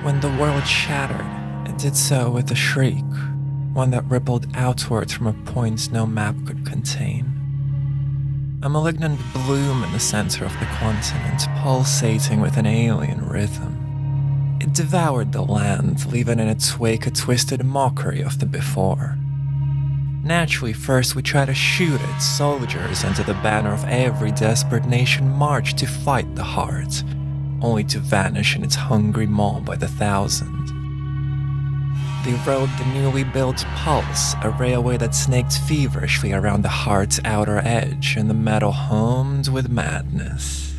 When the world shattered, it did so with a shriek, one that rippled outwards from a point no map could contain. A malignant bloom in the center of the continent, pulsating with an alien rhythm. It devoured the land, leaving in its wake a twisted mockery of the before. Naturally, first we try to shoot its soldiers under the banner of every desperate nation marched to fight the heart, only to vanish in its hungry maw by the thousand. They rode the newly built Pulse, a railway that snaked feverishly around the heart's outer edge, and the metal hummed with madness.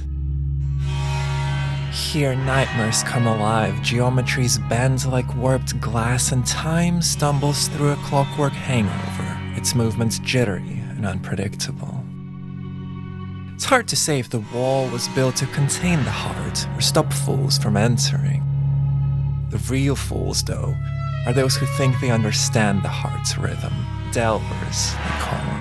Here, nightmares come alive, geometries bend like warped glass, and time stumbles through a clockwork hangover, its movements jittery and unpredictable. It's hard to say if the wall was built to contain the heart or stop fools from entering. The real fools, though, are those who think they understand the heart's rhythm, delvers, they call them.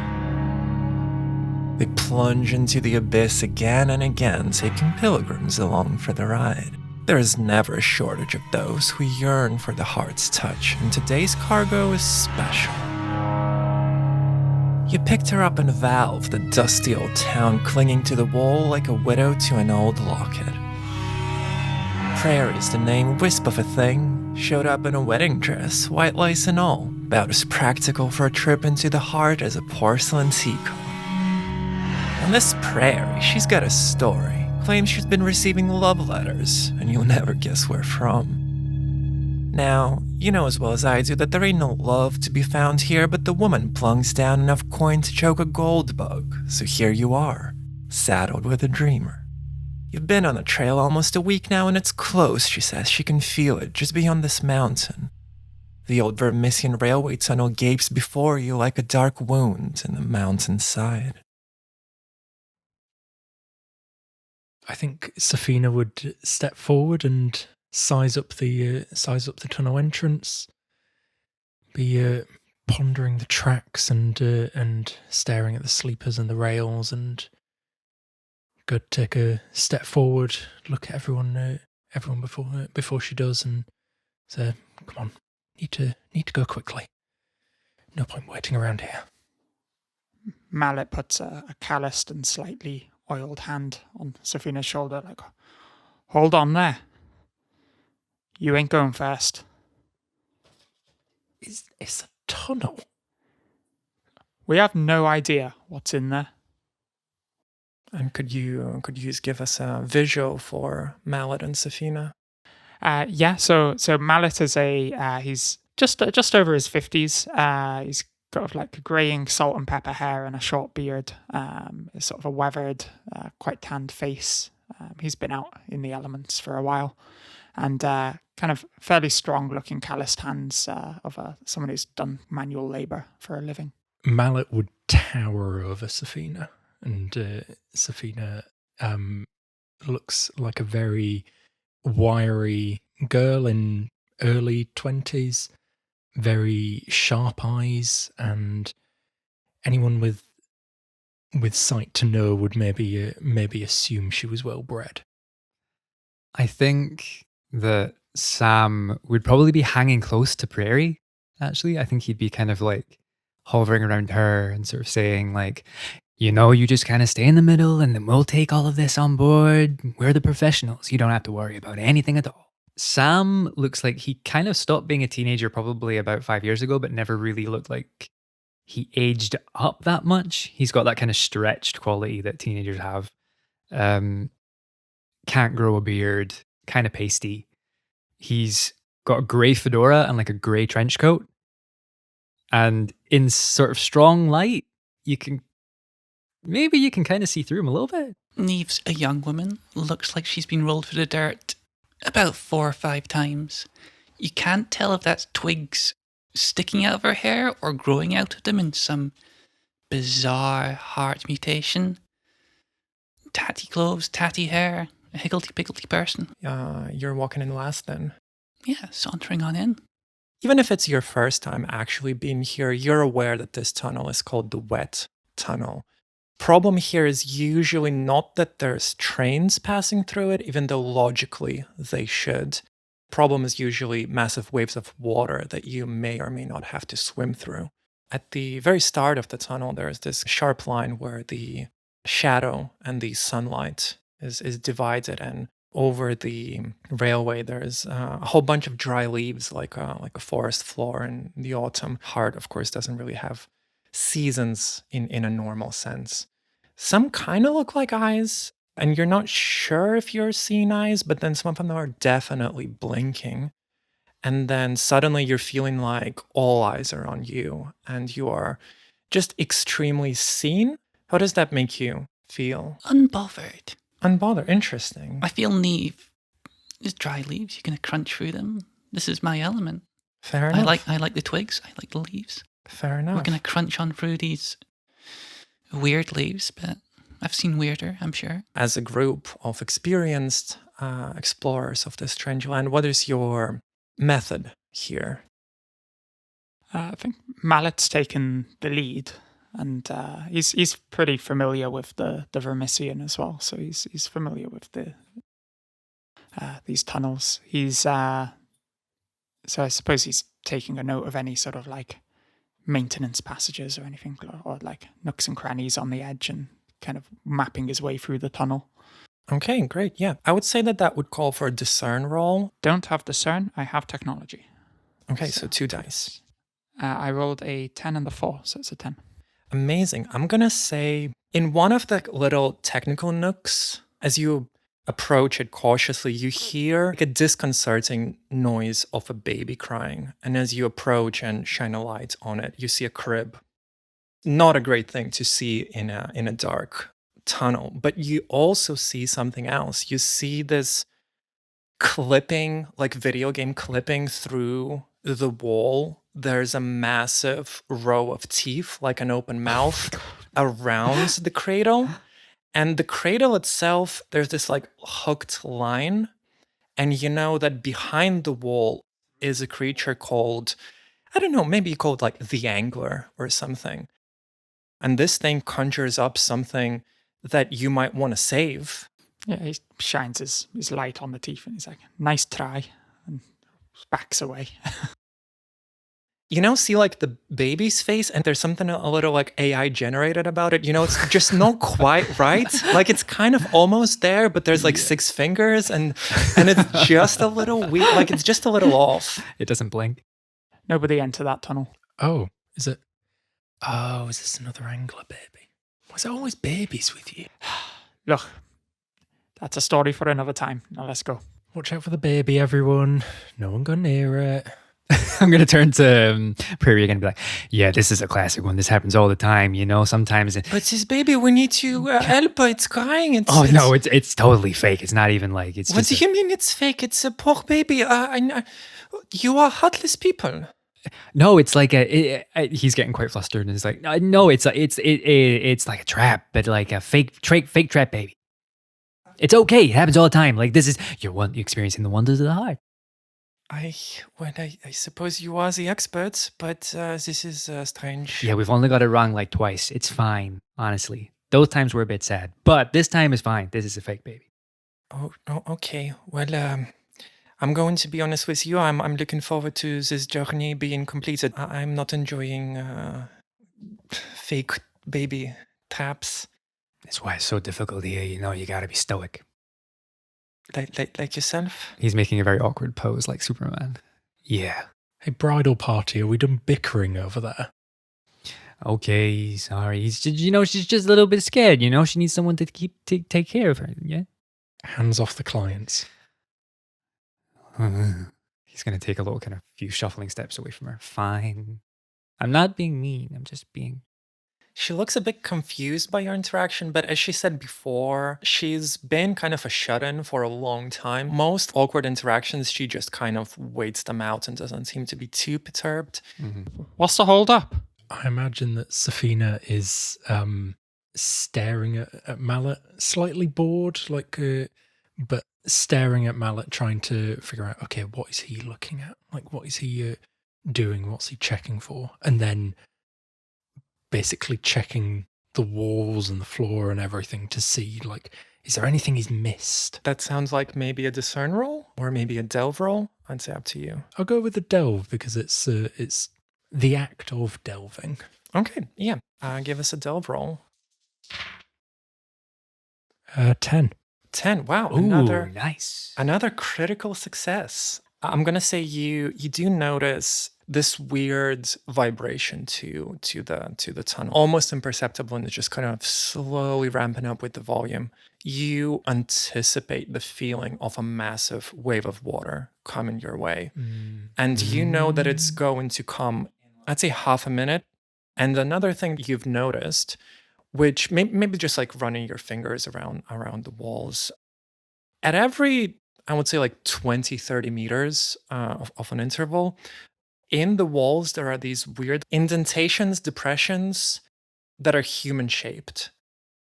They plunge into the abyss again and again, taking pilgrims along for the ride. There is never a shortage of those who yearn for the heart's touch, and today's cargo is special. You picked her up in Valve, the dusty old town clinging to the wall like a widow to an old locket. Prairie's the name, wisp of a thing, showed up in a wedding dress, white lace and all, about as practical for a trip into the heart as a porcelain teacup. And this Prairie, she's got a story, claims she's been receiving love letters, and you'll never guess where from. Now, you know as well as I do that there ain't no love to be found here, but the woman plunks down enough coin to choke a gold bug, so here you are, saddled with a dreamer. You've been on the trail almost a week now, and it's close, she says. She can feel it, just beyond this mountain. The old Vermissian railway tunnel gapes before you like a dark wound in the mountainside. I think Safina would step forward and size up the tunnel entrance, be pondering the tracks and staring at the sleepers and the rails, and go take a step forward, look at everyone before she does, and say, "Come on, need to go quickly. No point waiting around here." Mallet puts a calloused and slightly oiled hand on Safina's shoulder, like, "Hold on there. You ain't going first." It's a tunnel. We have no idea what's in there. And could you just give us a visual for Mallet and Safina? Yeah. So Mallet is he's just over his 50s. He's got like greying salt and pepper hair and a short beard. Sort of a weathered, quite tanned face. He's been out in the elements for a while, and kind of fairly strong-looking, calloused hands of someone who's done manual labour for a living. Mallet would tower over Safina, and Safina looks like a very wiry girl in early 20s, very sharp eyes, and anyone with sight to know would maybe assume she was well bred. I think that Sam would probably be hanging close to Prairie, actually. I think he'd be kind of like hovering around her and sort of saying like, you just kind of stay in the middle and then we'll take all of this on board. We're the professionals. You don't have to worry about anything at all. Sam looks like he kind of stopped being a teenager probably about 5 years ago, but never really looked like he aged up that much. He's got that kind of stretched quality that teenagers have. Can't grow a beard, kind of pasty. He's got a grey fedora and like a grey trench coat. And in sort of strong light, you can kind of see through him a little bit. Neve's a young woman. Looks like she's been rolled through the dirt about 4 or 5 times. You can't tell if that's twigs sticking out of her hair or growing out of them in some bizarre heart mutation. Tatty clothes, tatty hair, a higgledy-piggledy person. You're walking in last then. Yeah, sauntering on in. Even if it's your first time actually being here, you're aware that this tunnel is called the Wet Tunnel. Problem here is usually not that there's trains passing through it, even though logically they should. problem is usually massive waves of water that you may or may not have to swim through. At the very start of the tunnel, there is this sharp line where the shadow and the sunlight is divided, and over the railway there is a whole bunch of dry leaves, like a forest floor in the autumn. Heart, of course, doesn't really have seasons in a normal sense. Some kind of look like eyes, and you're not sure if you're seeing eyes, but then some of them are definitely blinking. And then suddenly you're feeling like all eyes are on you, and you are just extremely seen. How does that make you feel? Unbothered. Unbothered. Interesting. I feel naive. There's dry leaves. You're going to crunch through them. This is my element. Fair enough. I like the twigs. I like the leaves. Fair enough. We're going to crunch on through these weird leaves, but I've seen weirder, I'm sure. As a group of experienced explorers of this strange land, what is your method here? I think Mallet's taken the lead, and he's pretty familiar with the Vermissian as well. So he's familiar with these tunnels. So I suppose he's taking a note of any sort of like maintenance passages or anything, or like nooks and crannies on the edge, and kind of mapping his way through the tunnel. Okay, great. Yeah, I would say that would call for a discern roll. Don't have discern. I have technology. Okay, so 2 dice. I rolled a 10 and a 4, so it's a 10. Amazing. I'm gonna say in one of the little technical nooks, as you approach it cautiously, you hear like a disconcerting noise of a baby crying. And as you approach and shine a light on it, you see a crib. Not a great thing to see in a dark tunnel, but you also see something else. You see this clipping, like video game clipping through the wall. There's a massive row of teeth, like an open mouth, around the cradle. And the cradle itself, there's this like hooked line. And you know that behind the wall is a creature called, I don't know, maybe called like the Angler or something. And this thing conjures up something that you might want to save. Yeah, he shines his light on the teeth, and he's like, "Nice try," and backs away. You know, see like the baby's face, and there's something a little like AI generated about it. You know, it's just not quite right. Like it's kind of almost there, but there's like 6 fingers, and it's just a little weak. Like it's just a little off. It doesn't blink. Nobody enter that tunnel. Oh, is it? Oh, is this another angler baby? Was it always babies with you? Look, that's a story for another time. Now let's go. Watch out for the baby, everyone. No one go near it. I'm going to turn to Prairie again and be like, yeah, this is a classic one. This happens all the time, you know, sometimes. But this baby, we need to help her. It's crying. No, it's totally fake. It's not even like it's. What do you mean it's fake? It's a poor baby. You are heartless people. No, it's like he's getting quite flustered and he's like, no, it's like a trap, but like a fake trap baby. It's okay. It happens all the time. Like this is you're experiencing the wonders of the heart. I suppose you are the expert, but this is strange. Yeah, we've only got it wrong like twice. It's fine, honestly. Those times were a bit sad, but this time is fine. This is a fake baby. Oh, okay. Well, I'm going to be honest with you. I'm looking forward to this journey being completed. I'm not enjoying fake baby traps. That's why it's so difficult here. You know, you got to be stoic. Like yourself? He's making a very awkward pose like Superman. Yeah. Hey, bridal party, are we done bickering over there? Okay, sorry. She's just a little bit scared, you know? She needs someone to take care of her, yeah? Hands off the clients. He's going to take a little kind of few shuffling steps away from her. Fine. I'm not being mean. I'm just being... She looks a bit confused by your interaction, but as she said before, she's been kind of a shut-in for a long time. Most awkward interactions, she just kind of waits them out and doesn't seem to be too perturbed. Mm-hmm. What's the hold up? I imagine that Safina is staring at Mallet, slightly bored, but staring at Mallet, trying to figure out, okay, what is he looking at? Like, what is he doing? What's he checking for? And then basically checking the walls and the floor and everything to see, like, Is there anything he's missed? That sounds like maybe a discern roll or maybe a delve roll. I'd say up to you. I'll go with the delve because it's the act of delving. Okay, yeah. Give us a delve roll. 10. 10. Wow, Ooh, nice. another critical success. I'm gonna say you do notice this weird vibration to the tunnel, almost imperceptible, and it's just kind of slowly ramping up with the volume. You anticipate the feeling of a massive wave of water coming your way, and you know that it's going to come. I'd say half a minute. And another thing you've noticed, which maybe just like running your fingers around the walls, at every, I would say like 20, 30 meters of an interval, in the walls, there are these weird indentations, depressions that are human shaped.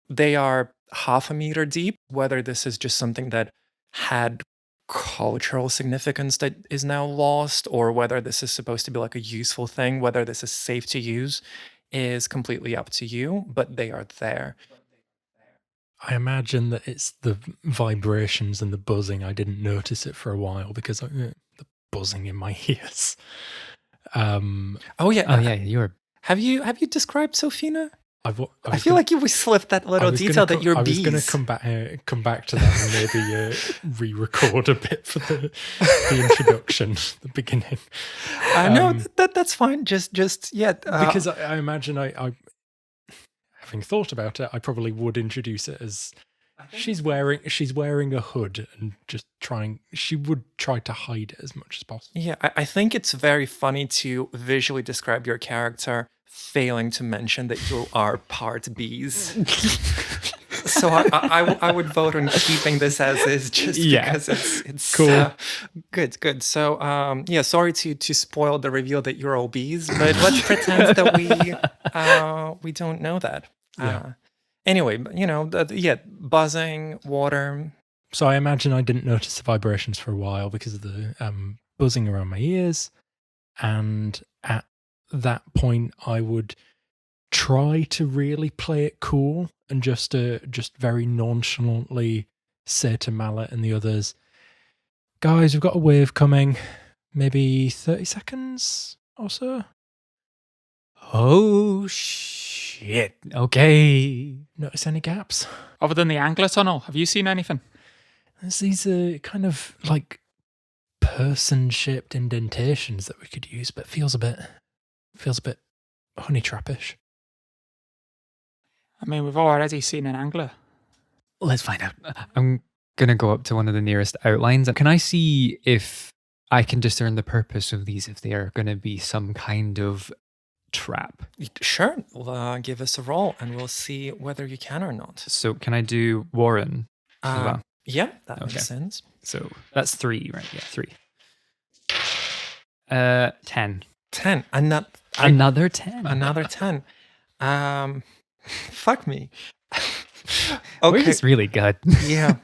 They are half a meter deep, whether this is just something that had cultural significance that is now lost, or whether this is supposed to be like a useful thing, whether this is safe to use, is completely up to you, but they are there. I imagine that it's the vibrations and the buzzing. I didn't notice it for a while because the buzzing in my ears. Oh yeah. Oh yeah, you're. Have you described Sophina? I feel like you slipped that little detail that you're bees. I was going to come back to that and maybe re-record a bit for the introduction, the beginning. No, that's fine. Just yeah. Because I imagine I having thought about it, I probably would introduce it as she's wearing a hood and she would try to hide it as much as possible. Yeah, I think it's very funny to visually describe your character failing to mention that you are part bees. So I would vote on keeping this as is, just because it's cool. Good. So yeah, sorry to spoil the reveal that you're all bees, but let's pretend that we don't know that. Yeah. Anyway, buzzing, water. So I imagine I didn't notice the vibrations for a while because of the buzzing around my ears, and at that point I would try to really play it cool and just very nonchalantly say to Mallet and the others, guys, we've got a wave coming, maybe 30 seconds or so. Oh shit. Okay. Notice any gaps? Other than the angler tunnel, have you seen anything? There's these kind of like person-shaped indentations that we could use, but feels a bit honey trappish. I mean, we've already seen an angler. Let's find out. I'm going to go up to one of the nearest outlines. Can I see if I can discern the purpose of these, if they are going to be some kind of trap? Sure. Well, give us a roll and we'll see whether you can or not. So can I do Warren as well? Yeah, that Okay. makes sense. So that's 3, right? Yeah, 3. 10. 10. Another 10. Another 10. Fuck me. We're just really good. Yeah.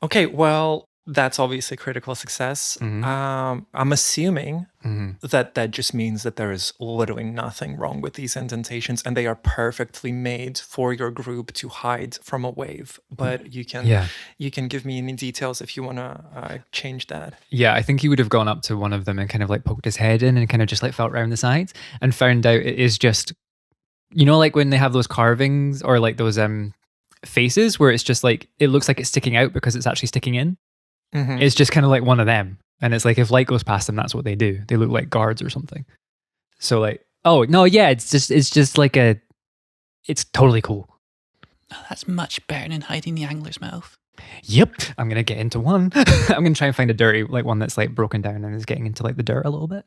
Okay, well, that's obviously critical success. Mhm. I'm assuming Mhm. that just means that there is literally nothing wrong with these indentations and they are perfectly made for your group to hide from a wave. But you can give me any details if you want to change that. Yeah, I think he would have gone up to one of them and kind of like poked his head in and kind of just like felt around the sides and found out it is just, like when they have those carvings or like those faces where it's just like, it looks like it's sticking out because it's actually sticking in. Mhm. It's just kind of like one of them. And it's like, if light goes past them, that's what they do. They look like guards or something. So like, oh no, yeah, it's just like it's totally cool. Oh, that's much better than hiding the angler's mouth. Yep. I'm going to get into one. I'm going to try and find a dirty, like one that's like broken down and is getting into like the dirt a little bit.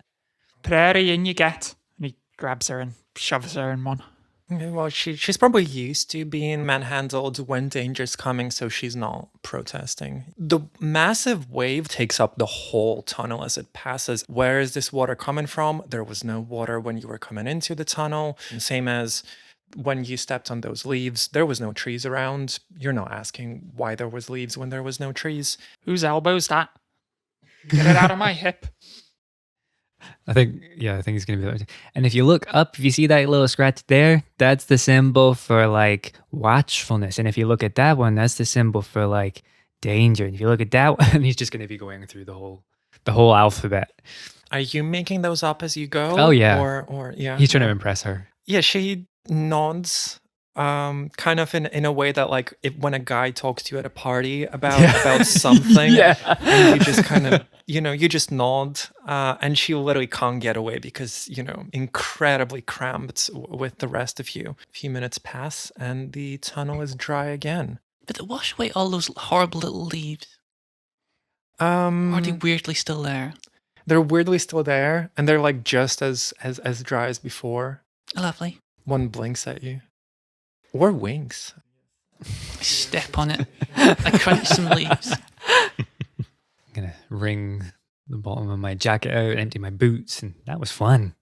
Prairie in you get. And he grabs her and shoves her in one. Okay, well, she's probably used to being manhandled when danger's coming, so she's not protesting. The massive wave takes up the whole tunnel as it passes. Where is this water coming from? There was no water when you were coming into the tunnel. Same as when you stepped on those leaves, there was no trees around. You're not asking why there was leaves when there was no trees. Whose elbow's that? Get it out of my hip. I think it's gonna be that. And if you look up, if you see that little scratch there, that's the symbol for like watchfulness. And if you look at that one, that's the symbol for like danger. And if you look at that one, he's just gonna be going through the whole alphabet. Are you making those up as you go? Oh, yeah. Or yeah. He's trying to impress her. Yeah, she nods, kind of in a way that like if when a guy talks to you at a party about something, and you just kind of you just nod, and she literally can't get away because incredibly cramped with the rest of you. A few minutes pass, and the tunnel is dry again. Did it wash away all those horrible little leaves? Or are they weirdly still there? They're weirdly still there, and they're like just as dry as before. Lovely. One blinks at you. Or winks. I step on it. I crunch some leaves. I'm gonna wring the bottom of my jacket out, empty my boots, and that was fun.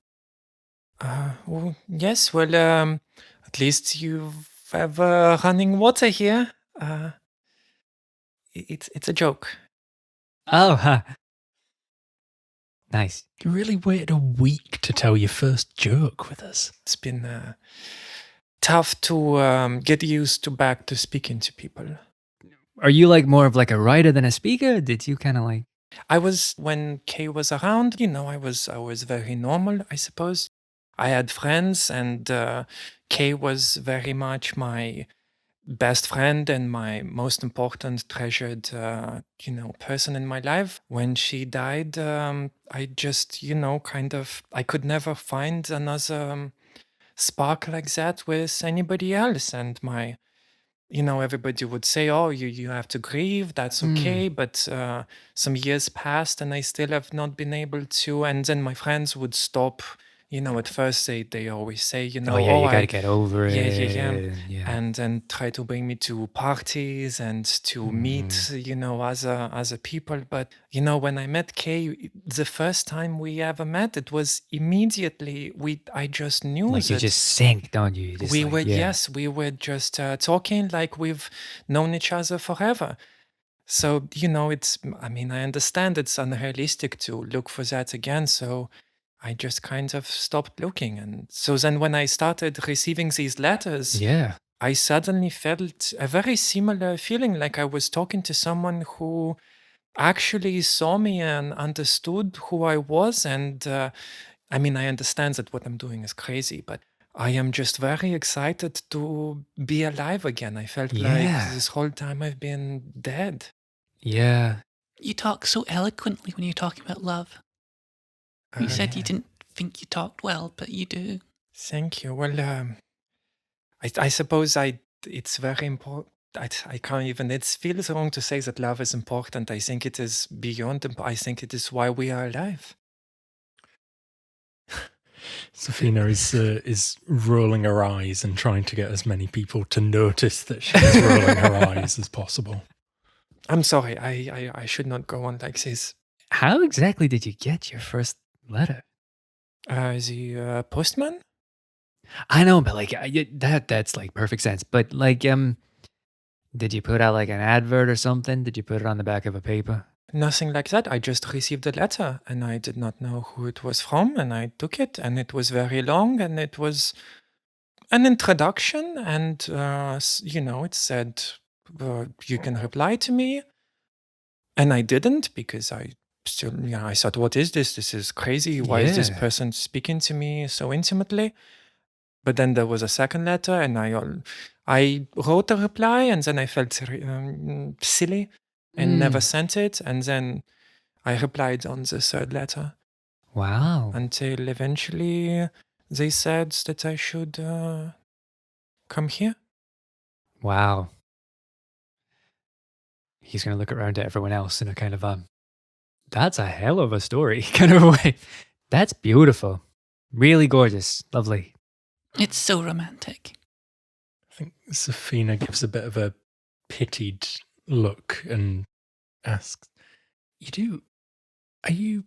Well, yes. Well, at least you've ever running water here. It's a joke. Oh, huh. Nice. You really waited a week to tell your first joke with us. It's been tough to get used to back to speaking to people. Are you like more of like a writer than a speaker? Did you kind of like? I was when Kay was around. I was very normal, I suppose. I had friends, and Kay was very much my best friend and my most important treasured person in my life. When she died, I just I could never find another spark like that with anybody else. And everybody would say, oh, you have to grieve, that's okay. But some years passed and I still have not been able to. And then my friends would stop. At first they always say, Oh yeah, you gotta get over it. yeah. And then try to bring me to parties and to meet, other people. But when I met Kay, the first time we ever met, it was immediately I just knew Like you that just sink, don't you? Just we like, were yeah. we were just talking like we've known each other forever. So it's I understand it's unrealistic to look for that again. So I just kind of stopped looking. And so then when I started receiving these letters, Yeah. I suddenly felt a very similar feeling, like I was talking to someone who actually saw me and understood who I was. And I understand that what I'm doing is crazy, but I am just very excited to be alive again. I felt like Yeah. this whole time I've been dead. Yeah. You talk so eloquently when you're talking about love. You said you didn't think you talked well, but you do. Thank you. Well, I suppose it's very important. I can't even, it feels wrong to say that love is important. I think it is beyond, I think it is why we are alive. Safina is rolling her eyes and trying to get as many people to notice that she's rolling her eyes as possible. I'm sorry, I should not go on like this. How exactly did you get your first letter? The postman? I know, but like that's like perfect sense. But like, did you put out like an advert or something? Did you put it on the back of a paper? Nothing like that. I just received a letter and I did not know who it was from, and I took it, and it was very long, and it was an introduction, and it said you can reply to me, and I didn't because I still I thought, what is this? This is crazy. Why is this Yeah. person speaking to me so intimately? But then there was a second letter, and I wrote a reply, and then I felt silly and never sent it. And then I replied on the third letter Wow. until eventually they said that I should come here. Wow. He's gonna look around at everyone else in a kind of that's a hell of a story kind of a way. That's beautiful. Really gorgeous. Lovely. It's so romantic. I think Safina gives a bit of a pitied look and asks, are you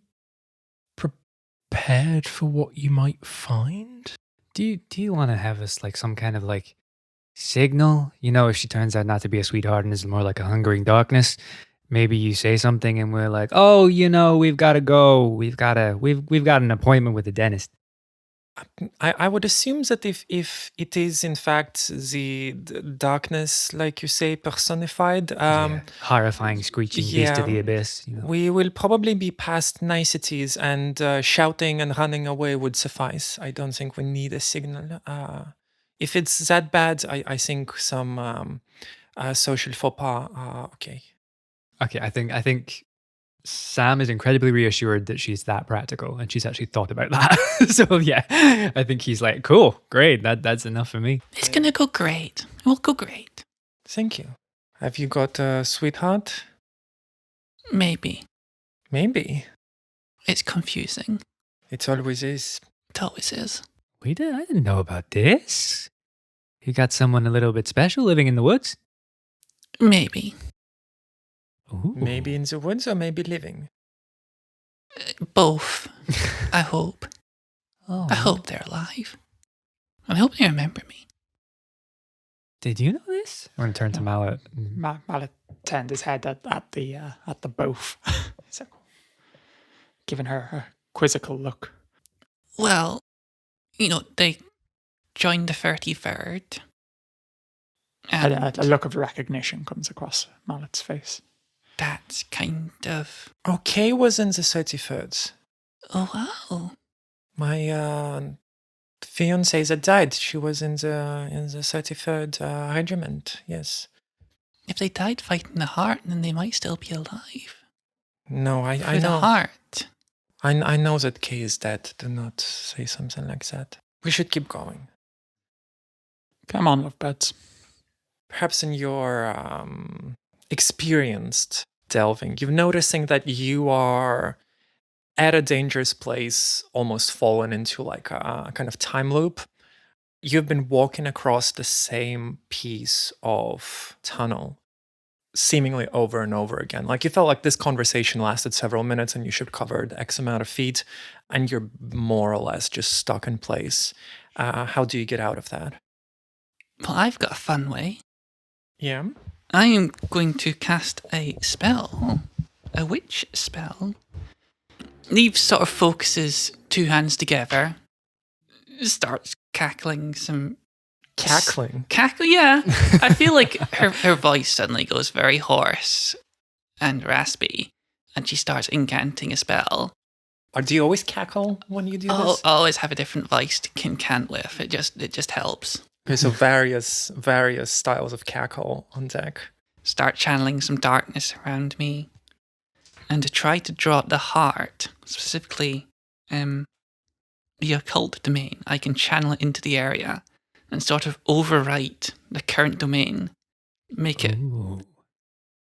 prepared for what you might find? Do you want to have us like some kind of like signal? If she turns out not to be a sweetheart and is more like a hungering darkness, maybe you say something and we're like, oh, we've got to go. We've got an appointment with the dentist. I would assume that if it is in fact the darkness, like you say, personified, Yeah. Horrifying screeching beast of the yeah, abyss. we will probably be past niceties, and shouting and running away would suffice. I don't think we need a signal. If it's that bad, I think some social faux pas are okay. Okay, I think Sam is incredibly reassured that she's that practical and she's actually thought about that. So yeah, I think he's like, cool, great, that's enough for me. It's gonna go great. It will go great. Thank you. Have you got a sweetheart? Maybe. Maybe. It's confusing. It always is. It always is. I didn't know about this. You got someone a little bit special living in the woods? Maybe. Ooh. Maybe in the woods or maybe living. Both. I hope. Oh, I hope they're alive. And I hope they remember me. Did you know this? I'm going to turn to Mallet. Mallet turned his head at the both, so, giving her a quizzical look. Well, they joined the 33rd. And A look of recognition comes across Mallet's face. that's kind of... Okay, was in the 33rd. Oh, wow. My fiancée that died, she was in the 33rd regiment. Yes. If they died fighting the heart, then they might still be alive. No, I For the know. heart. I know that Kay is dead. Do not say something like that. We should keep going. Come on, lovebirds. Perhaps in your experienced delving, you're noticing that you are at a dangerous place, almost fallen into like a kind of time loop. You've been walking across the same piece of tunnel seemingly over and over again. Like you felt like this conversation lasted several minutes and you should covered X amount of feet, and you're more or less just stuck in place. How do you get out of that? Well, I've got a fun way. Yeah. I am going to cast a spell. A witch spell. Neve sort of focuses two hands together. Starts cackling some... Cackling. Cackle, yeah. I feel like her voice suddenly goes very hoarse and raspy. And she starts incanting a spell. Or do you always cackle when you do this? I always have a different voice to cant with. It just helps. Okay, so various styles of cackle on deck. Start channeling some darkness around me. And to try to draw the heart, specifically the occult domain, I can channel it into the area and sort of overwrite the current domain, make it Ooh.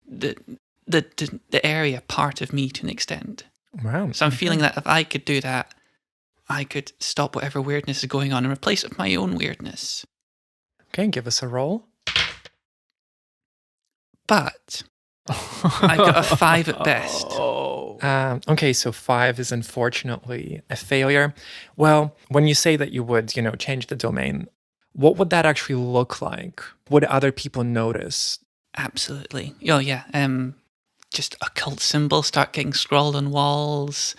the area part of me to an extent. Wow. So I'm feeling that if I could do that, I could stop whatever weirdness is going on and replace it with my own weirdness. Okay, give us a roll. But I got a 5 at best. Okay, so 5 is unfortunately a failure. Well, when you say that you would, change the domain, what would that actually look like? Would other people notice? Absolutely. Oh yeah. Just occult symbols start getting scrawled on walls.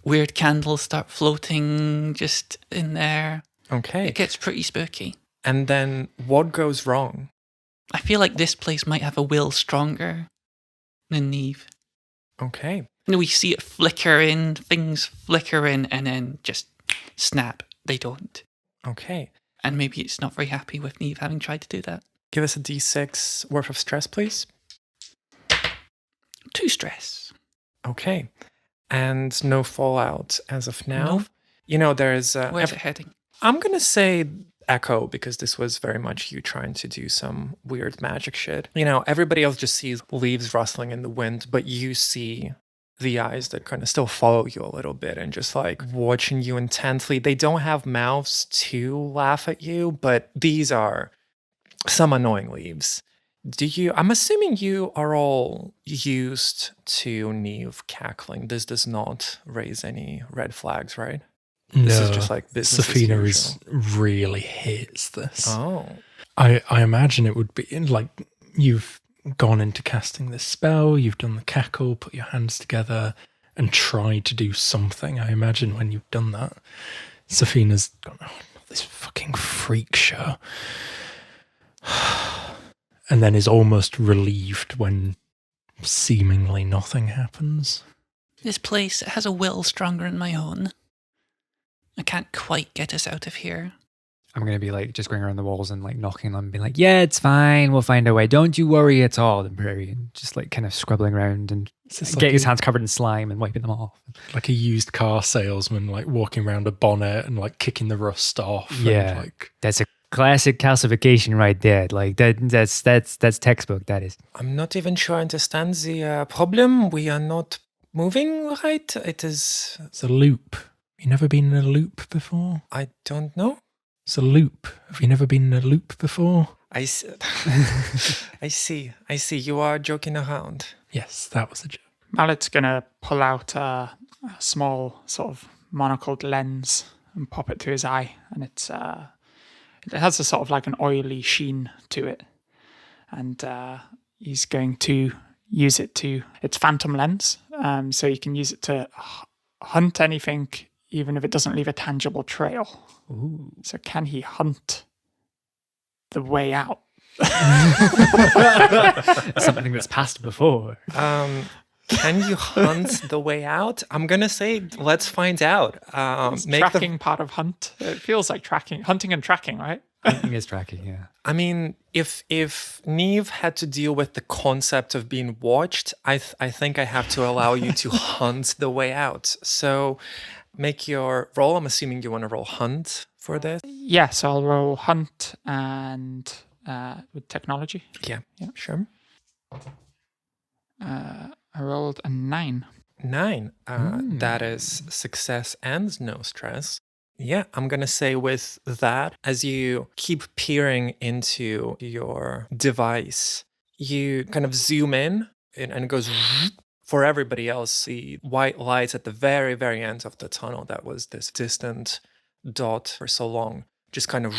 Weird candles start floating just in there. Okay. It gets pretty spooky. And then what goes wrong? I feel like this place might have a will stronger than Neve. Okay. We see it flicker in, things flicker in, and then just snap. They don't. Okay. And maybe it's not very happy with Neve having tried to do that. Give us a d6 worth of stress, please. 2 stress. Okay. And no fallout as of now. No. There's... Where's it heading? I'm going to say Echo, because this was very much you trying to do some weird magic shit. Everybody else just sees leaves rustling in the wind, but you see the eyes that kind of still follow you a little bit and just like watching you intently. They don't have mouths to laugh at you, but these are some annoying leaves. I'm assuming you are all used to Neve cackling. This does not raise any red flags, right? This is just like business as Safina usual. really hates this. Oh. I imagine it would be like you've gone into casting this spell, you've done the cackle, put your hands together, and tried to do something. I imagine when you've done that, Safina's gone, oh, not this fucking freak show. And then is almost relieved when seemingly nothing happens. This place has a will stronger than my own. I can't quite get us out of here. I'm going to be like just going around the walls and like knocking on them and being like, yeah, it's fine. We'll find a way. Don't you worry at all. And Prairie and just like kind of scrubbling around and getting his hands covered in slime and wiping them off. Like a used car salesman, like walking around a bonnet and like kicking the rust off. Yeah. And, like, That's a classic calcification right there. Like that's textbook. That is. I'm not even sure I understand the problem. We are not moving, right? it's a loop. You never been in a loop before? I don't know. It's a loop. Have you never been in a loop before? I see. I see. You are joking around. Yes, that was a joke. Mallet's going to pull out a small sort of monocled lens and pop it to his eye. And it has a sort of like an oily sheen to it. And he's going to use it it's phantom lens. So you can use it to hunt anything, even if it doesn't leave a tangible trail. Ooh. So can he hunt the way out? Something that's passed before. Can you hunt the way out? I'm gonna say let's find out. Is tracking part of hunt? It feels like hunting and tracking, right? Hunting is tracking, yeah. I mean, if Neve had to deal with the concept of being watched, I think I have to allow you to hunt the way out. So make your roll. I'm assuming you want to roll hunt for this. Yes, I'll roll hunt and with technology. Yeah, sure. I rolled a 9. 9. That is success and no stress. Yeah, I'm going to say with that, as you keep peering into your device, you kind of zoom in and it goes for everybody else. The white lights at the very, very end of the tunnel that was this distant dot for so long just kind of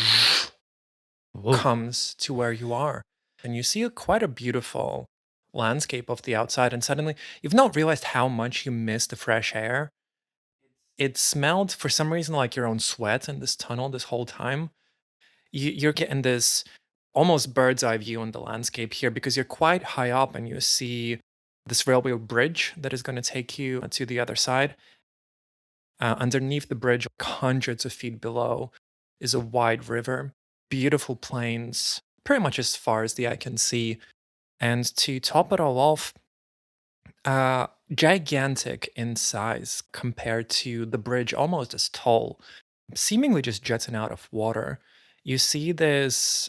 comes to where you are. And you see quite a beautiful landscape of the outside. And suddenly you've not realized how much you miss the fresh air. It smelled for some reason like your own sweat in this tunnel this whole time. You're getting this almost bird's eye view on the landscape here because you're quite high up and you see this railway bridge that is going to take you to the other side. Underneath the bridge, hundreds of feet below, is a wide river, beautiful plains, pretty much as far as the eye can see. And to top it all off, gigantic in size compared to the bridge, almost as tall, seemingly just jutting out of water. You see this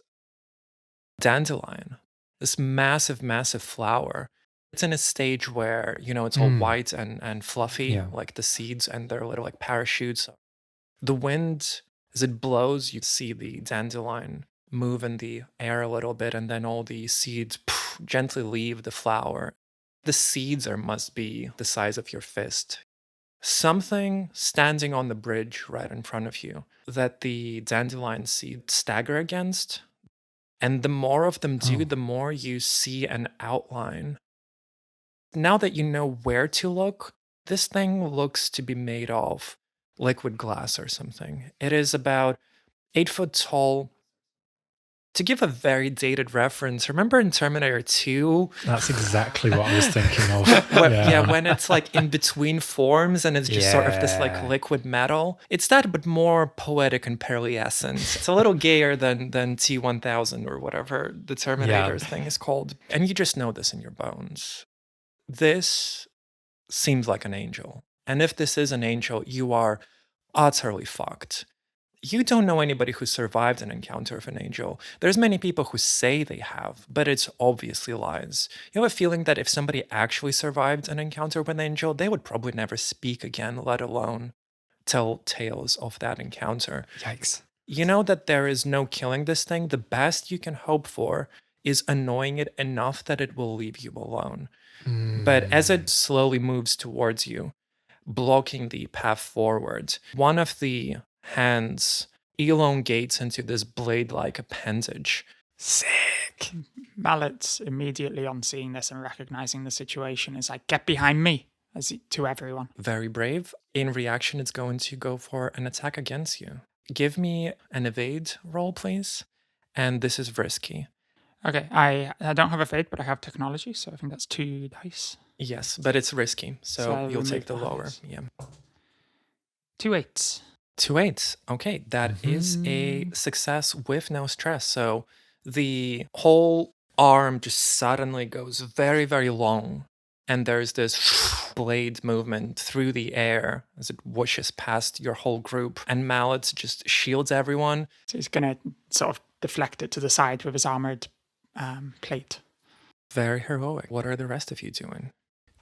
dandelion, this massive, massive flower. It's in a stage where, it's all white and fluffy, like the seeds, and they're little like parachutes. The wind, as it blows, you see the dandelion move in the air a little bit, and then all the seeds gently leave the flower. The seeds must be the size of your fist. Something standing on the bridge right in front of you that the dandelion seeds stagger against. And the more of them do, the more you see an outline. Now that you know where to look, this thing looks to be made of liquid glass or something. It is about 8 foot tall. To give a very dated reference, remember in Terminator 2? That's exactly what I was thinking of. When it's like in between forms and it's just sort of this like liquid metal. It's that, but more poetic and pearlescent. It's a little gayer than T-1000 or whatever the Terminator's thing is called. And you just know this in your bones. This seems like an angel. And if this is an angel, you are utterly fucked. You don't know anybody who survived an encounter with an angel. There's many people who say they have, but it's obviously lies. You have a feeling that if somebody actually survived an encounter with an angel, they would probably never speak again, let alone tell tales of that encounter. Yikes. You know that there is no killing this thing. The best you can hope for is annoying it enough that it will leave you alone. But as it slowly moves towards you, blocking the path forward, one of the hands elongates into this blade-like appendage. Sick. back. Mallet immediately on seeing this and recognizing the situation is like, get behind me, to everyone. Very brave. In reaction, it's going to go for an attack against you. Give me an evade roll, please. And this is risky. Okay, I don't have a fate, but I have technology, so I think that's 2 dice. Yes, but it's risky. So I'll you'll remove take the the lower. highs. Yeah. 2 8s. 2 8s. Okay, that is a success with no stress. So the whole arm just suddenly goes very, very long. And there's this blade movement through the air as it whooshes past your whole group. And Mallet just shields everyone. So he's going to sort of deflect it to the side with his armored plate. Very heroic. What are the rest of you doing?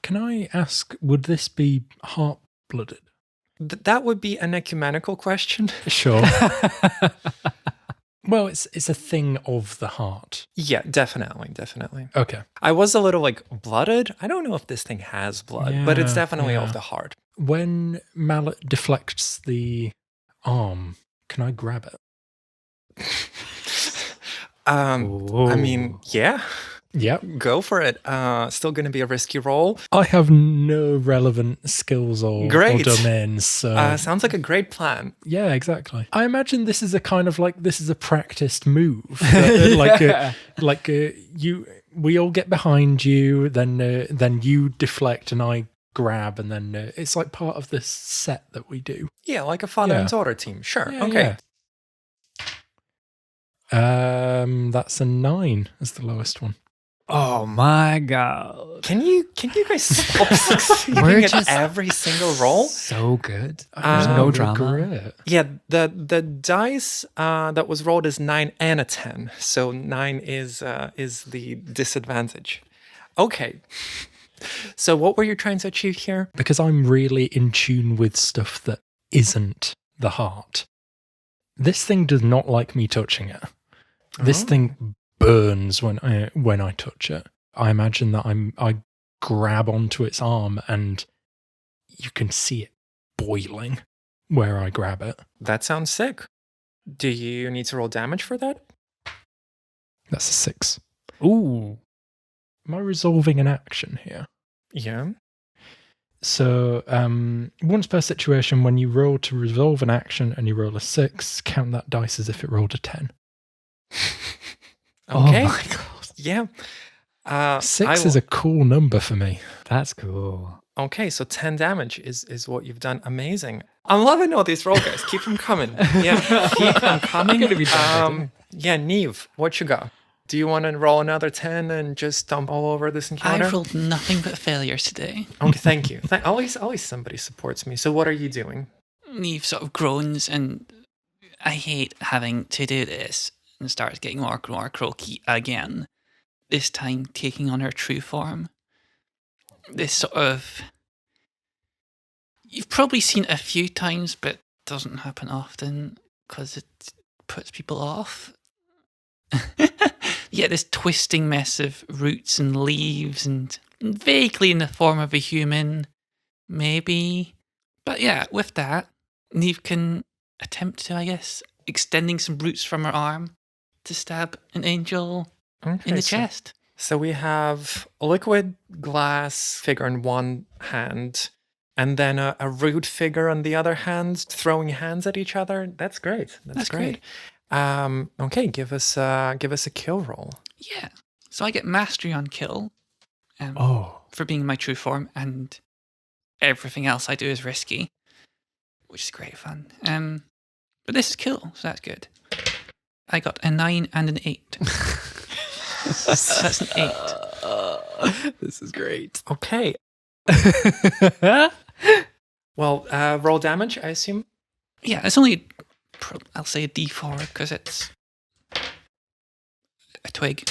Can I ask, would this be heart-blooded? That would be an ecumenical question. Sure. Well, it's a thing of the heart. Yeah, definitely. Okay. I was a little like blooded. I don't know if this thing has blood, but it's Yeah, definitely yeah. of the heart. When Mallet deflects the arm, can I grab it? I mean, yeah, Yep. go for it. Still going to be a risky roll. I have no relevant skills or Great. domains, so Sounds like a great plan. yeah, exactly. I imagine this is a kind of like this is a practiced move, like we all get behind you, then you deflect and I grab, and then it's like part of this set that we do. Yeah, like a father Yeah. and daughter team. Sure. Yeah, Okay. yeah. That's a 9 as the lowest one. Oh my god. Can you guys stop succeeding We're at just- every single roll? So good. There's no drama. Great. Yeah, the dice that was rolled is 9 and a 10. So 9 is the disadvantage. Okay. So what were you trying to achieve here? Because I'm really in tune with stuff that isn't the heart. This thing does not like me touching it. This Oh. thing burns when I touch it. I imagine that I grab onto its arm and you can see it boiling where I grab it. That sounds sick. Do you need to roll damage for that? That's a 6. Ooh. Am I resolving an action here? Yeah. So once per situation, when you roll to resolve an action and you roll a 6, count that dice as if it rolled a 10. Okay. Oh my god. Yeah. 6 is a cool number for me. That's cool. Okay, so 10 damage is what you've done. Amazing. I'm loving all these roll, guys. Keep them coming. Yeah, keep them coming. gonna be done Yeah, Neve, what you got? Do you want to roll another 10 and just dump all over this encounter? I rolled nothing but failures today. Okay, thank you. Always somebody supports me. So what are you doing? Neve sort of groans, and I hate having to do this, and starts getting more croaky again. This time taking on her true form. This sort of... You've probably seen it a few times, but doesn't happen often because it puts people off. Yeah, this twisting mess of roots and leaves and vaguely in the form of a human, maybe. But yeah, with that, Neve can attempt to, I guess, extending some roots from her arm to stab an angel Okay, in the so- chest. So we have a liquid glass figure in one hand, and then a root figure on the other hand, throwing hands at each other. That's great. That's great. Okay, give us a kill roll. Yeah. So I get mastery on kill Oh, for being my true form, and everything else I do is risky, which is great fun. But this is kill, so that's good. I got a 9 and an 8. So that's an 8. This is great. Okay. Well, roll damage, I assume. Yeah, it's only, I'll say a D4 because it's a twig.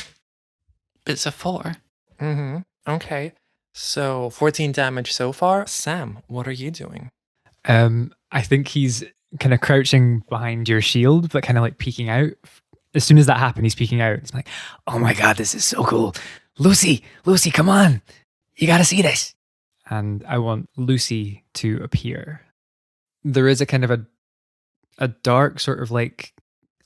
But it's a 4. Mm-hmm. Okay. So 14 damage so far. Sam, what are you doing? I think he's kind of crouching behind your shield, but kind of like peeking out. As soon as that happened, he's peeking out. He's like, "Oh my god, this is so cool, Lucy, come on, you got to see this." And I want Lucy to appear. There is a kind of a dark sort of like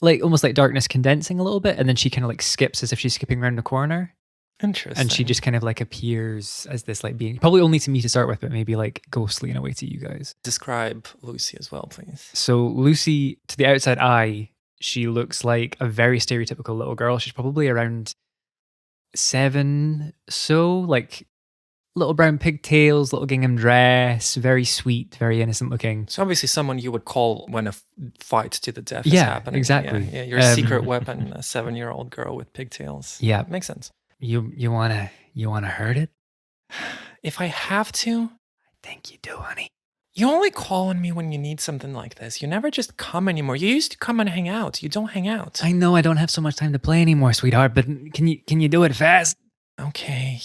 like almost like darkness condensing a little bit, and then she kind of like skips as if she's skipping around the corner, Interesting. and she just kind of like appears as this like being, probably only to me to start with, but maybe like ghostly in a way to you guys. describe Lucy as well, please. So Lucy, to the outside eye, she looks like a very stereotypical little girl. She's probably around 7, so like little brown pigtails, little gingham dress, very sweet, very innocent looking. So obviously someone you would call when a fight to the death is Yeah, happening. exactly. Yeah, your secret weapon, a 7-year-old girl with pigtails. Yeah. Makes sense. You wanna hurt it? If I have to, I think you do, honey. you only call on me when you need something like this. You never just come anymore. You used to come and hang out. You don't hang out. I know I don't have so much time to play anymore, sweetheart, but can you do it fast? Okay.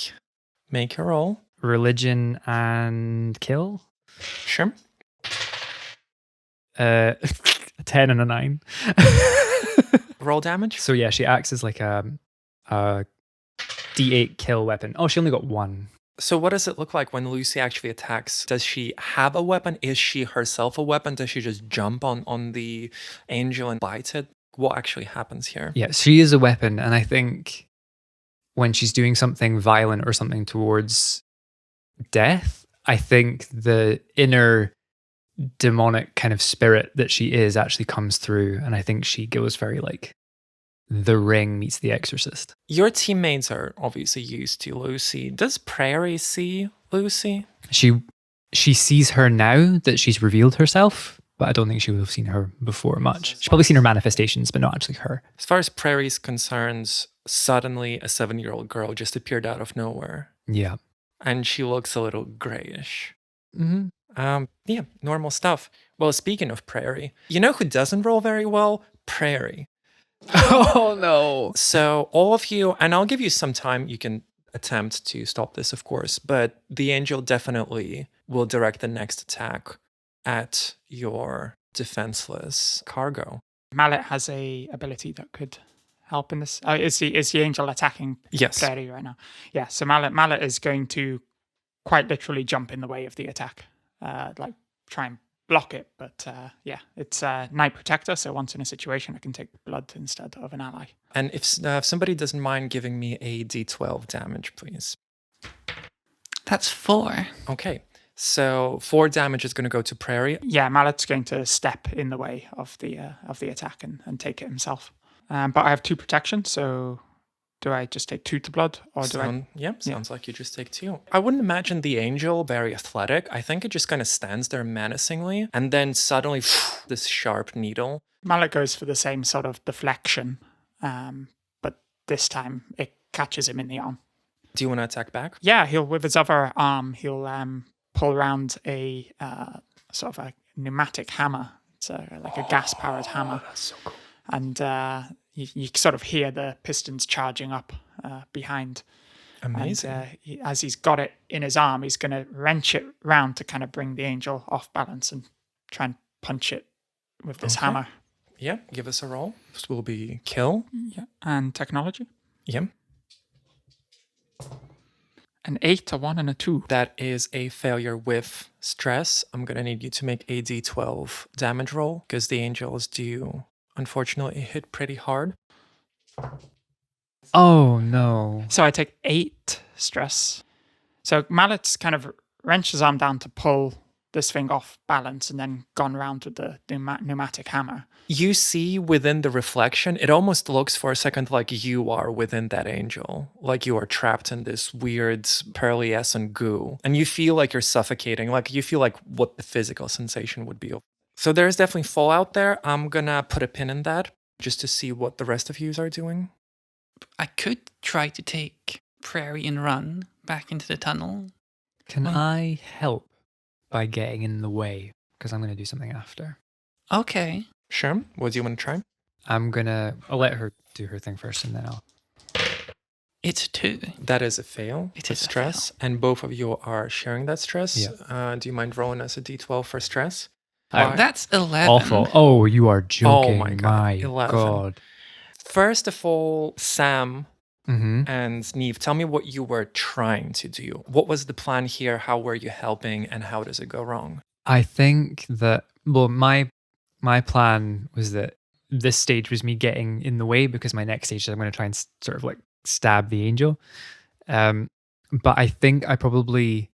Make a roll. Religion and kill? Sure. A 10 and a 9. Roll damage. So yeah, she acts as like a D8 kill weapon. Oh, she only got 1. So what does it look like when Lucy actually attacks? Does she have a weapon? Is she herself a weapon? Does she just jump on the angel and bite it? What actually happens here? Yeah, she is a weapon, and I think when she's doing something violent or something towards death, I think the inner demonic kind of spirit that she is actually comes through, and I think she goes very like The Ring meets The Exorcist. Your teammates are obviously used to Lucy. Does Prairie see Lucy? She sees her now that she's revealed herself, but I don't think she would have seen her before much. She's probably seen her manifestations, but not actually her. As far as Prairie's concerned, suddenly a 7-year-old girl just appeared out of nowhere. Yeah. And she looks a little grayish. Mm-hmm. Yeah, normal stuff. Well, speaking of Prairie, you know who doesn't roll very well? Prairie. Oh no. So all of you, and I'll give you some time, you can attempt to stop this, of course, but the angel definitely will direct the next attack at your defenseless cargo. Mallet has a ability that could help in this. Is the angel attacking Yes. Prairie right now? Yeah. So Mallet is going to quite literally jump in the way of the attack, like try and block it. But yeah, it's Night Protector, so once in a situation, I can take blood instead of an ally. And if somebody doesn't mind giving me a d12 damage, please. That's 4. Okay. So 4 damage is going to go to Prairie. Yeah, Mallet's going to step in the way of the attack and take it himself. But I have 2 protection, so do I just take 2 to blood, or do I? Yep, sounds like you just take 2. I wouldn't imagine the angel very athletic. I think it just kind of stands there menacingly, and then suddenly this sharp needle. Mallet goes for the same sort of deflection, but this time it catches him in the arm. Do you want to attack back? Yeah, he'll with his other arm, he'll pull around a sort of a pneumatic hammer. It's like a gas-powered hammer. That's so cool. And you sort of hear the pistons charging up behind. Amazing. And as he's got it in his arm, he's going to wrench it round to kind of bring the angel off balance and try and punch it with this Okay. hammer. Yeah, give us a roll. This will be kill. Yeah, and technology. Yeah. An 8, a 1, and a 2. That is a failure with stress. I'm going to need you to make a d12 damage roll because the angels do, unfortunately, hit pretty hard. Oh no. So I take 8 stress. So Mallet's kind of wrenched his arm down to pull this thing off balance and then gone round with the pneumatic hammer. You see within the reflection, it almost looks for a second like you are within that angel, like you are trapped in this weird pearlescent goo, and you feel like you're suffocating, like you feel like what the physical sensation would be. So there's definitely fallout there. I'm gonna put a pin in that just to see what the rest of yous are doing. I could try to take Prairie and run back into the tunnel. Can I help by getting in the way? Because I'm going to do something after. Okay. Sure. What do you want to try? I'll let her do her thing first and then I'll. It's a 2. That is a fail. It with is a stress, and both of you are sharing that stress. Yeah. Do you mind rolling us a d12 for stress? That's 11. Awful. Oh, you are joking. my God. 11. God. First of all, Sam Mm-hmm. and Neve, tell me what you were trying to do. What was the plan here? How were you helping, and how does it go wrong? I think that, well, my plan was that this stage was me getting in the way, because my next stage is I'm going to try and sort of like stab the angel. But I think I probably,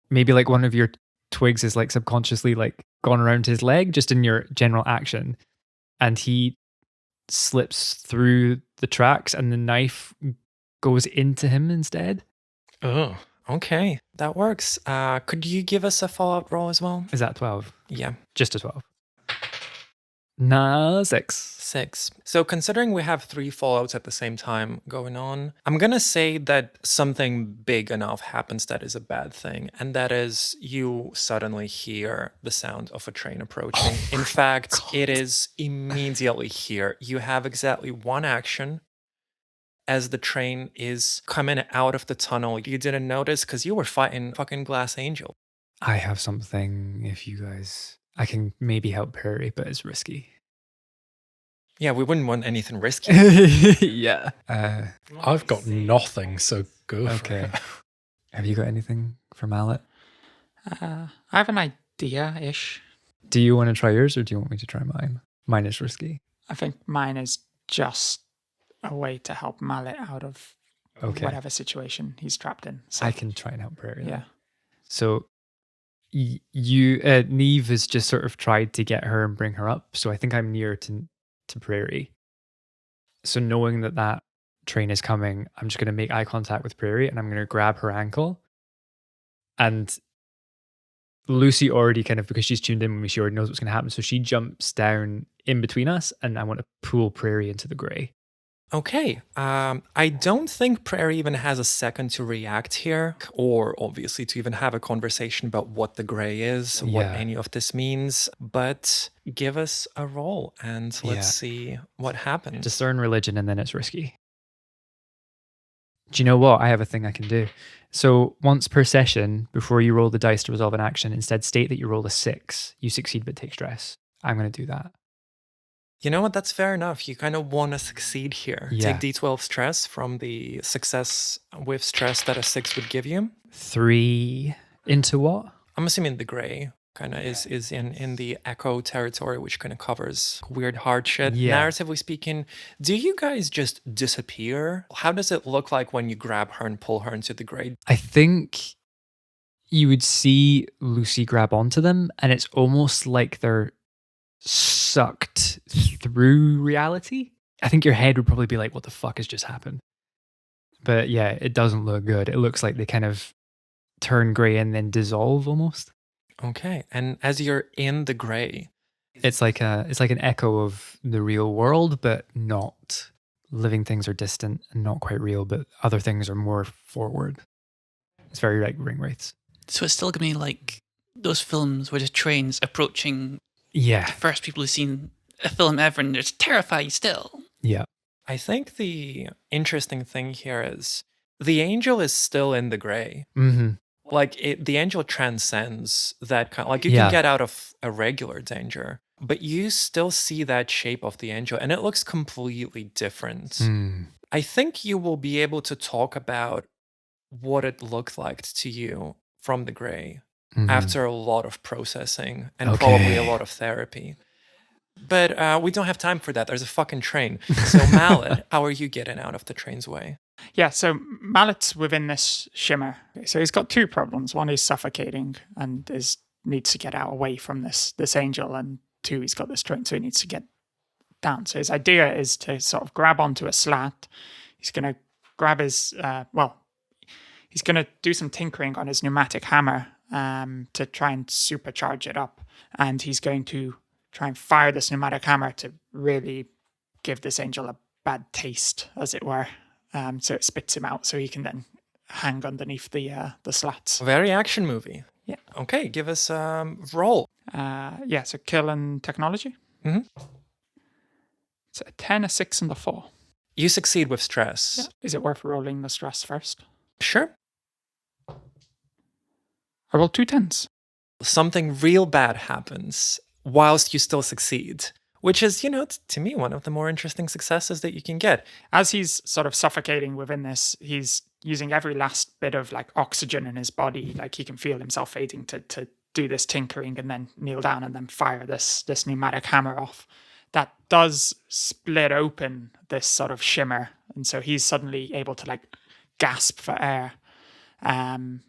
maybe like one of your twigs is like subconsciously like gone around his leg just in your general action, and he slips through the tracks and the knife goes into him instead. Oh, okay. That works. Could you give us a follow-up roll as well? Is that 12? Yeah. Just a 12. Nah, 6. 6. So considering we have 3 fallouts at the same time going on, I'm gonna say that something big enough happens that is a bad thing, and that is you suddenly hear the sound of a train approaching. In fact, it is immediately here. You have exactly one action as the train is coming out of the tunnel. You didn't notice because you were fighting fucking Glass Angel. I have something, if you guys... I can maybe help Prairie, but it's risky. Yeah, we wouldn't want anything risky. Yeah. I've got nothing, so go for Okay. it. Have you got anything for Mallet? I have an idea-ish. Do you want to try yours, or do you want me to try mine? Mine is risky. I think mine is just a way to help Mallet out of Okay. whatever situation he's trapped in. So, I can try and help Prairie. then. yeah. So Neve has just sort of tried to get her and bring her up. So I think I'm near to Prairie. So knowing that that train is coming, I'm just going to make eye contact with Prairie, and I'm going to grab her ankle. And Lucy already kind of, because she's tuned in with me, she already knows what's going to happen. So she jumps down in between us, and I want to pull Prairie into the grey. Okay. I don't think Prairie even has a second to react here, or obviously to even have a conversation about what the gray is, what Yeah. any of this means. But give us a roll and let's Yeah. see what happens. Discern religion, and then it's risky. Do you know what? I have a thing I can do. So once per session, before you roll the dice to resolve an action, instead state that you rolled a 6. You succeed but take stress. I'm going to do that. You know what? That's fair enough. You kind of want to succeed here. Yeah. Take D12 stress from the success with stress that a 6 would give you. 3 into what? I'm assuming the gray kind of is in the echo territory, which kind of covers weird hard shit. Yeah. Narratively speaking, do you guys just disappear? How does it look like when you grab her and pull her into the gray? I think you would see Lucy grab onto them, and it's almost like they're sucked through reality. I think your head would probably be like, what the fuck has just happened? But yeah, it doesn't look good. It looks like they kind of turn grey and then dissolve almost. Okay. And as you're in the gray, It's like an echo of the real world, but not. Living things are distant and not quite real, but other things are more forward. It's very like ring wraiths. So it's still going to be like those films where the train's approaching Yeah. the first people who've seen a film ever, and they're terrified still. Yeah. I think the interesting thing here is the angel is still in the gray. Mm-hmm. Like the angel transcends that kind. Like you Yeah. can get out of a regular danger, but you still see that shape of the angel, and it looks completely different. Mm. I think you will be able to talk about what it looked like to you from the gray Mhm. after a lot of processing and probably a Okay. lot of therapy. But we don't have time for that. There's a fucking train. So Mallet, how are you getting out of the train's way? Yeah, so Mallet's within this shimmer. So he's got 2 problems. One is suffocating and needs to get out away from this angel, and 2, he's got this train, so he needs to get down. So his idea is to sort of grab onto a slat. He's going to grab his he's going to do some tinkering on his pneumatic hammer to try and supercharge it up, and he's going to try and fire this pneumatic hammer to really give this angel a bad taste, as it were. So it spits him out, so he can then hang underneath the slats. Very action movie. Yeah. Okay, give us roll. So kill and technology. Mhm. It's a 10, a 6, and a 4. You succeed with stress. Yeah. Is it worth rolling the stress first? Sure. I rolled 2 10s. Something real bad happens whilst you still succeed, which is, to me, one of the more interesting successes that you can get. As he's sort of suffocating within this, he's using every last bit of like oxygen in his body. Like he can feel himself fading to do this tinkering and then kneel down and then fire this pneumatic hammer off that does split open this sort of shimmer, and so he's suddenly able to like gasp for air. I'm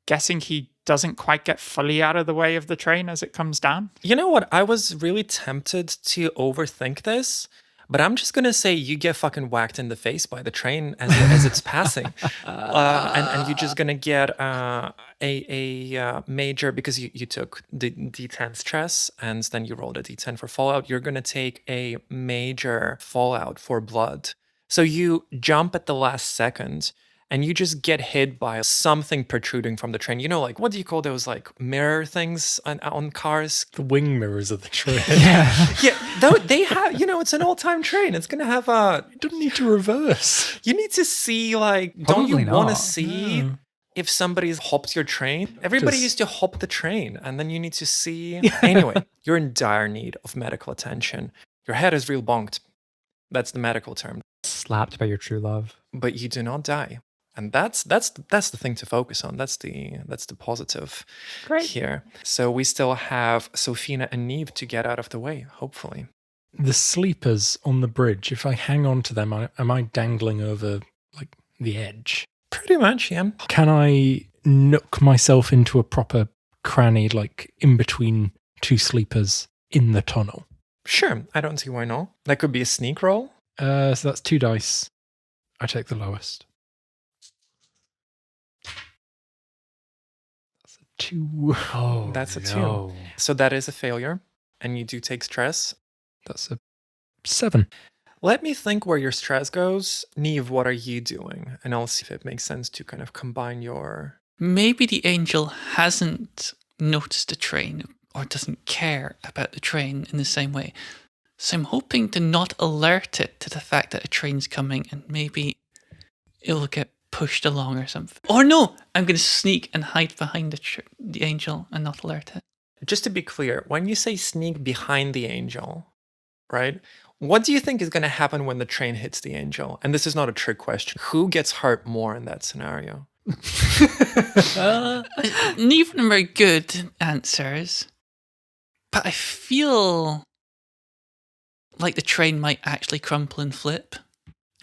guessing he doesn't quite get fully out of the way of the train as it comes down. You know what? I was really tempted to overthink this, but I'm just gonna say you get fucking whacked in the face by the train as it's passing, and you're just gonna get a major, because you took the D10 stress and then you rolled a D10 for fallout. You're gonna take a major fallout for blood. So you jump at the last second. And you just get hit by something protruding from the train. You know, like, what do you call those, like, mirror things on cars? The wing mirrors of the train. Yeah, though they have, it's an all-time train. It's going to have You don't need to reverse. You need to see, like, Probably don't you want to not. see No. if somebody's hopped your train? Everybody Just- used to hop the train, and then you need to see. Anyway, you're in dire need of medical attention. Your head is real bonked. That's the medical term. Slapped by your true love. But you do not die. And that's the thing to focus on. That's the positive here. So we still have Sophina and Neve to get out of the way, hopefully. The sleepers on the bridge, if I hang on to them, am I dangling over like the edge? Pretty much, yeah. Can I nook myself into a proper cranny, like in between two sleepers in the tunnel? Sure, I don't see why not. That could be a sneak roll. So that's 2 dice. I take the lowest. That's a 2. Oh, That's a 2. no. So that is a failure, and you do take stress. That's a 7. Let me think where your stress goes. Neve, what are you doing? And I'll see if it makes sense to kind of combine your... Maybe the angel hasn't noticed the train or doesn't care about the train in the same way. So I'm hoping to not alert it to the fact that a train's coming and maybe it'll get pushed along or something. Or no, I'm going to sneak and hide behind the angel and not alert it. Just to be clear, when you say sneak behind the angel, right? What do you think is going to happen when the train hits the angel? And this is not a trick question. Who gets hurt more in that scenario? Neither of them are good answers, but I feel like the train might actually crumple and flip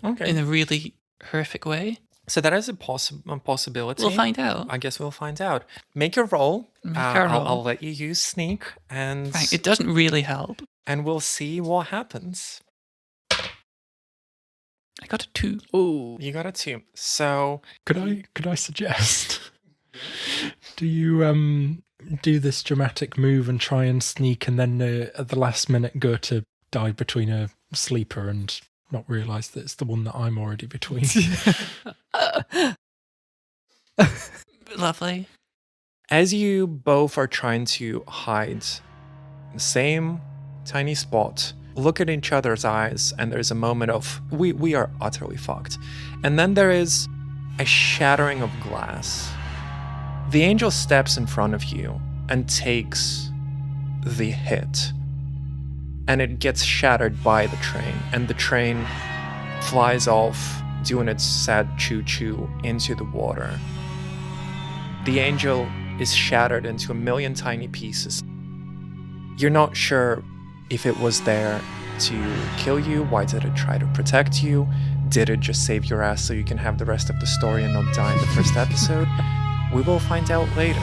Okay. in a really horrific way. So that is a possibility. We'll find out. I guess we'll find out. Make your roll. Make our roll. I'll let you use sneak, and Right, it doesn't really help. we'll see what happens. I got a 2. Oh, You got a 2. So could I suggest? Do you do this dramatic move and try and sneak, and then at the last minute go to dive between a sleeper and not realise that it's the one that I'm already between? Lovely. as you both are trying to hide the same tiny spot, look at each other's eyes, and there's a moment of we are utterly fucked. And then there is a shattering of glass. The angel steps in front of you and takes the hit. And it gets shattered by the train, and the train flies off, doing its sad choo-choo into the water. The angel is shattered into a million tiny pieces. You're not sure if it was there to kill you. Why did it try to protect you? Did it just save your ass so you can have the rest of the story and not die in the first episode? We will find out later.